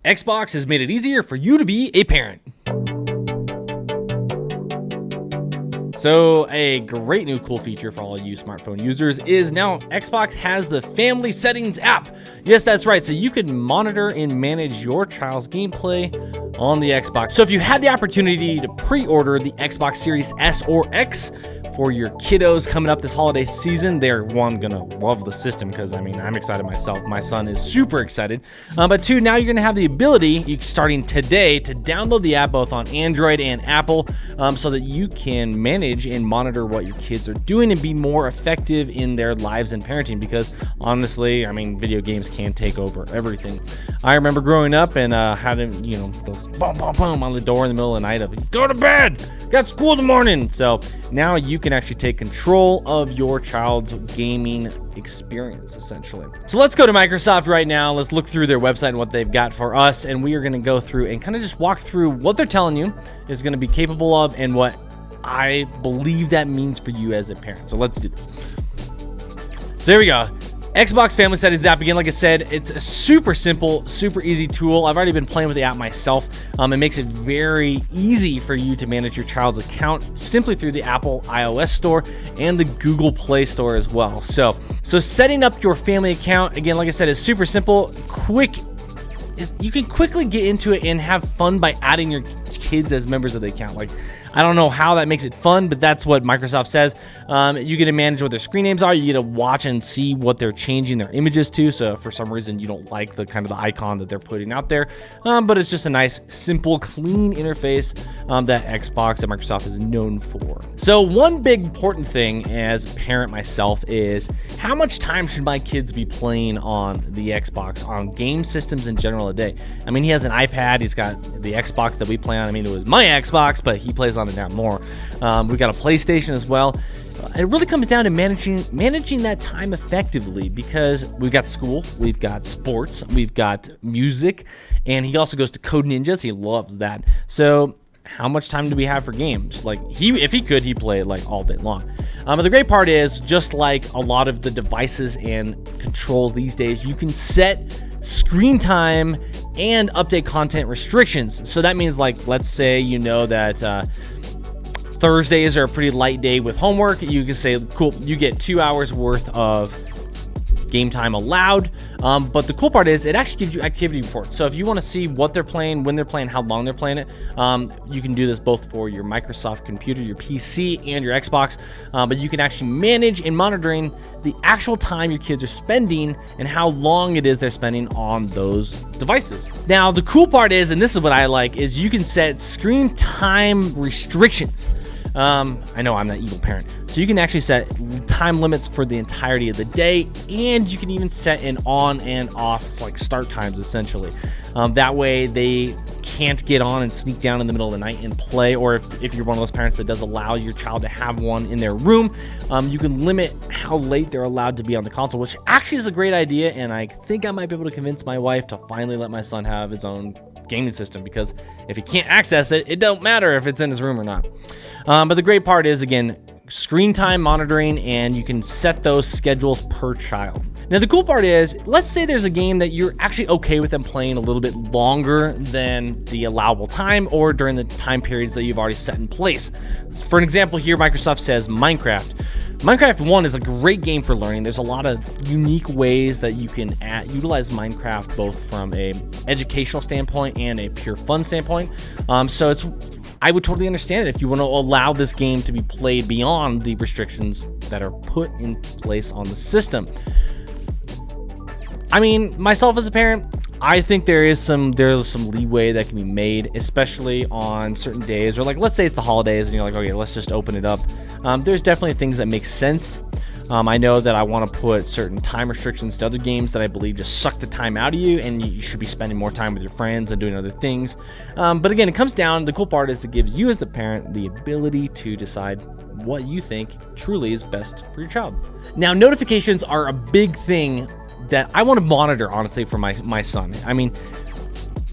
Xbox has made it easier for you to be a parent. So a great new cool feature for all you smartphone users is now Xbox has the Family Settings app. Yes, that's right. So you can monitor and manage your child's gameplay on the Xbox. So if you had the opportunity to pre-order the Xbox Series S or X for your kiddos coming up this holiday season, they're gonna love the system because I'm excited myself. My son is super excited. But two, now you're gonna have the ability, starting today, to download the app both on Android and Apple, so that you can manage and monitor what your kids are doing and be more effective in their lives and parenting. Because honestly, video games can take over everything. I remember growing up and having those boom boom boom on the door in the middle of the night of go to bed, got school in the morning. So now you can actually take control of your child's gaming experience, essentially. So let's go to Microsoft right now. Let's look through their website and what they've got for us, and we are going to go through and kind of just walk through what they're telling you is going to be capable of and what I believe that means for you as a parent. So let's do this. So here we go. Xbox Family Settings app. Again, like I said, it's a super simple, super easy tool. I've already been playing with the app myself. It makes it very easy for you to manage your child's account simply through the Apple iOS store and the Google Play Store as well. So setting up your family account, again, like I said, is super simple, quick. You can quickly get into it and have fun by adding your kids as members of the account. I don't know how that makes it fun, but that's what Microsoft says. You get to manage what their screen names are. You get to watch and see what they're changing their images to. So if for some reason you don't like the icon that they're putting out there, but it's just a nice, simple, clean interface that Xbox and Microsoft is known for. So one big important thing as a parent myself is how much time should my kids be playing on the Xbox, on game systems in general a day? He has an iPad. He's got the Xbox that we play on. It was my Xbox, but he plays on it now more. We got a PlayStation as well. It really comes down to managing that time effectively, because we've got school, we've got sports, we've got music, and he also goes to Code Ninjas. He loves that. So how much time do we have for games? If he could, he'd play it all day long. But the great part is, just like a lot of the devices and controls these days, you can set screen time and update content restrictions. So that means, let's say that Thursdays are a pretty light day with homework. You can say, cool, you get 2 hours worth of game time allowed. But the cool part is it actually gives you activity reports. So if you want to see what they're playing, when they're playing, how long they're playing it, you can do this both for your Microsoft computer, your PC, and your Xbox. But you can actually manage and monitoring the actual time your kids are spending and how long it is they're spending on those devices. Now, the cool part is, and this is what I like, is you can set screen time restrictions. I know I'm that evil parent. So you can actually set time limits for the entirety of the day, and you can even set an on and off, start times essentially. That way they can't get on and sneak down in the middle of the night and play, or if you're one of those parents that does allow your child to have one in their room, you can limit how late they're allowed to be on the console, which actually is a great idea, and I think I might be able to convince my wife to finally let my son have his own gaming system, because if he can't access it, it don't matter if it's in his room or not. But the great part is, again, screen time monitoring, and you can set those schedules per child. Now, the cool part is, let's say there's a game that you're actually okay with them playing a little bit longer than the allowable time, or during the time periods that you've already set in place. For an example here, Microsoft says Minecraft. Minecraft 1 is a great game for learning. There's a lot of unique ways that you can utilize Minecraft, both from a educational standpoint and a pure fun standpoint. I would totally understand it if you want to allow this game to be played beyond the restrictions that are put in place on the system. Myself as a parent, I think there's some leeway that can be made, especially on certain days, or let's say it's the holidays and you're like, okay, let's just open it up. There's definitely things that make sense. I know that I want to put certain time restrictions to other games that I believe just suck the time out of you, and you should be spending more time with your friends and doing other things. But again, it comes down, the cool part is to give you as the parent the ability to decide what you think truly is best for your child. Now, notifications are a big thing that I want to monitor, honestly, for my son.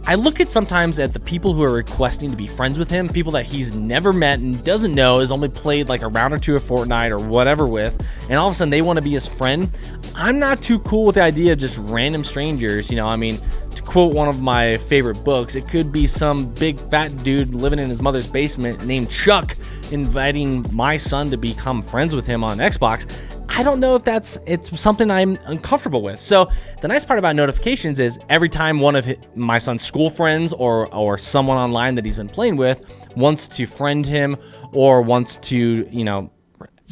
I look at sometimes at the people who are requesting to be friends with him, people that he's never met and doesn't know, has only played like a round or two of Fortnite or whatever with, and all of a sudden they want to be his friend. I'm not too cool with the idea of just random strangers. I mean, to quote one of my favorite books, it could be some big fat dude living in his mother's basement named Chuck inviting my son to become friends with him on Xbox. I don't know if it's something I'm uncomfortable with. So the nice part about notifications is every time one of my son's school friends or someone online that he's been playing with wants to friend him or wants to,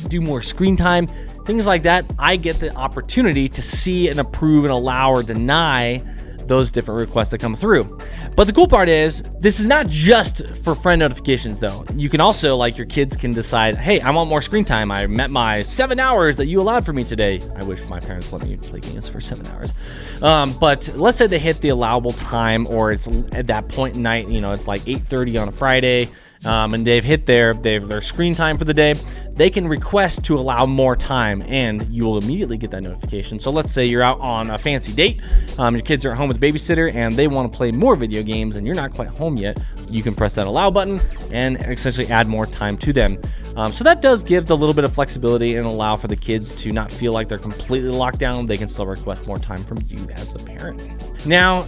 do more screen time, things like that, I get the opportunity to see and approve and allow or deny those different requests that come through. But the cool part is this is not just for friend notifications though. You can also, like, your kids can decide, hey, I want more screen time. I met my 7 hours that you allowed for me today. I wish my parents let me play games for 7 hours. But let's say they hit the allowable time, or it's at that point in night, it's like 8:30 on a Friday. And they've hit their screen time for the day. They can request to allow more time, and you will immediately get that notification. So let's say you're out on a fancy date, your kids are at home with a babysitter, and they want to play more video games, and you're not quite home yet. You can press that allow button and essentially add more time to them. So that does give the little bit of flexibility and allow for the kids to not feel like they're completely locked down. They can still request more time from you as the parent. Now,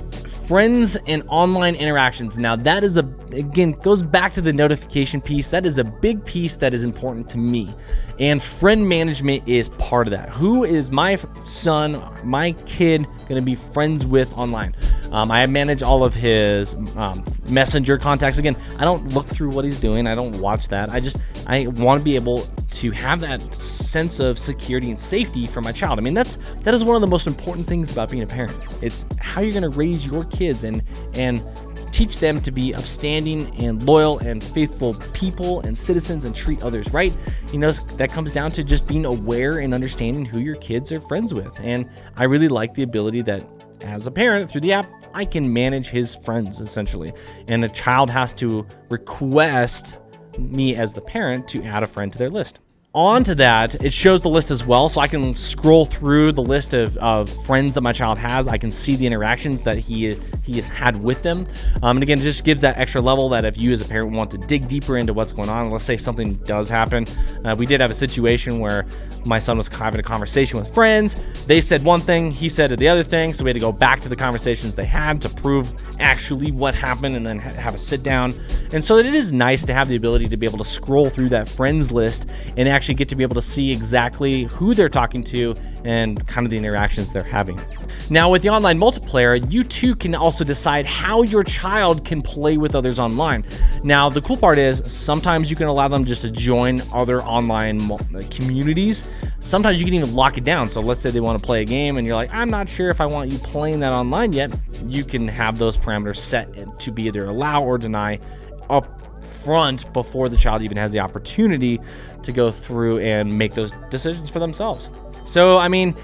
friends and online interactions. Now that is again, goes back to the notification piece. That is a big piece that is important to me. And friend management is part of that. Who is my son, my kid going to be friends with online? I manage all of his messenger contacts. Again, I don't look through what he's doing. I don't watch that. I want to be able to have that sense of security and safety for my child. I mean, that is one of the most important things about being a parent. It's how you're going to raise your kids and teach them to be upstanding and loyal and faithful people and citizens and treat others right. That comes down to just being aware and understanding who your kids are friends with. And I really like the ability that as a parent through the app, I can manage his friends essentially. And a child has to request me as the parent to add a friend to their list. On to that, it shows the list as well, so I can scroll through the list of friends that my child has. I can see the interactions that he has had with them. And again, it just gives that extra level that if you as a parent want to dig deeper into what's going on, let's say something does happen. We did have a situation where my son was having a conversation with friends. They said one thing, he said the other thing, so we had to go back to the conversations they had to prove actually what happened and then have a sit down. And so it is nice to have the ability to be able to scroll through that friends list and actually get to be able to see exactly who they're talking to and kind of the interactions they're having. Now, with the online multiplayer, you too can also decide how your child can play with others online. Now, the cool part is sometimes you can allow them just to join other online communities. Sometimes you can even lock it down. So let's say they want to play a game and you're like, I'm not sure if I want you playing that online yet. You can have those parameters set to be either allow or deny up front before the child even has the opportunity to go through and make those decisions for themselves. So, I mean,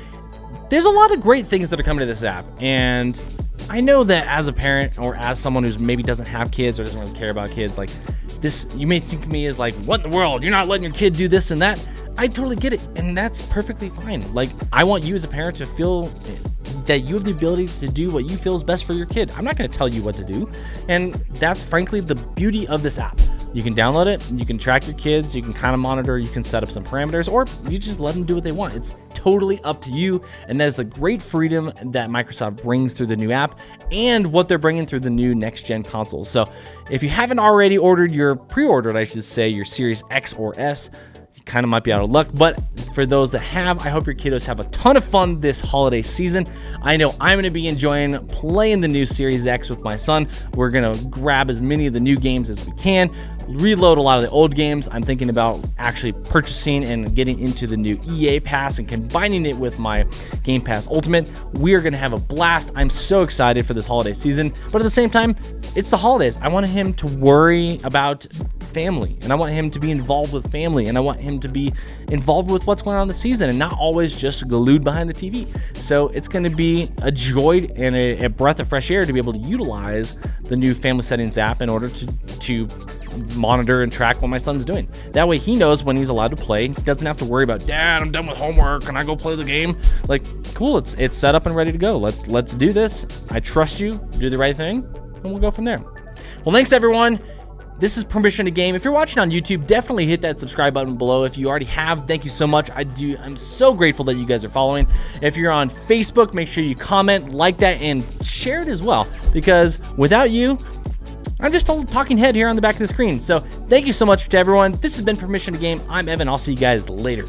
there's a lot of great things that are coming to this app. And I know that as a parent or as someone who's maybe doesn't have kids or doesn't really care about kids, like this, you may think of me as like, what in the world? You're not letting your kid do this and that. I totally get it. And that's perfectly fine. Like, I want you as a parent to feel that you have the ability to do what you feel is best for your kid. I'm not going to tell you what to do. And that's frankly the beauty of this app. You can download it, you can track your kids, you can kind of monitor, you can set up some parameters, or you just let them do what they want. It's totally up to you. And that is the great freedom that Microsoft brings through the new app and what they're bringing through the new next gen consoles. So if you haven't already pre-ordered, I should say, your Series X or S, kind of might be out of luck, but for those that have, I hope your kiddos have a ton of fun this holiday season. I know I'm going to be enjoying playing the new Series X with my son. We're going to grab as many of the new games as we can, reload a lot of the old games. I'm thinking about actually purchasing and getting into the new EA Pass and combining it with my Game Pass Ultimate. We are going to have a blast. I'm so excited for this holiday season, but at the same time, it's the holidays. I want him to worry about family, and I want him to be involved with family, and I want him to be involved with what's going on in the season and not always just glued behind the TV. So it's going to be a joy and a breath of fresh air to be able to utilize the new Family Settings app in order to monitor and track what my son's doing. That way he knows when he's allowed to play. He doesn't have to worry about, Dad, I'm done with homework, can I go play the game? Like, cool, it's set up and ready to go. Let's do this. I trust you. Do the right thing. and we'll go from there. Well, thanks everyone. This is Permission to Game. If you're watching on YouTube, definitely hit that subscribe button below. If you already have, thank you so much. I'm so grateful that you guys are following. If you're on Facebook, make sure you comment, like that, and share it as well, because without you, I'm just a talking head here on the back of the screen. So thank you so much to everyone. This has been Permission to Game. I'm Evan. I'll see you guys later.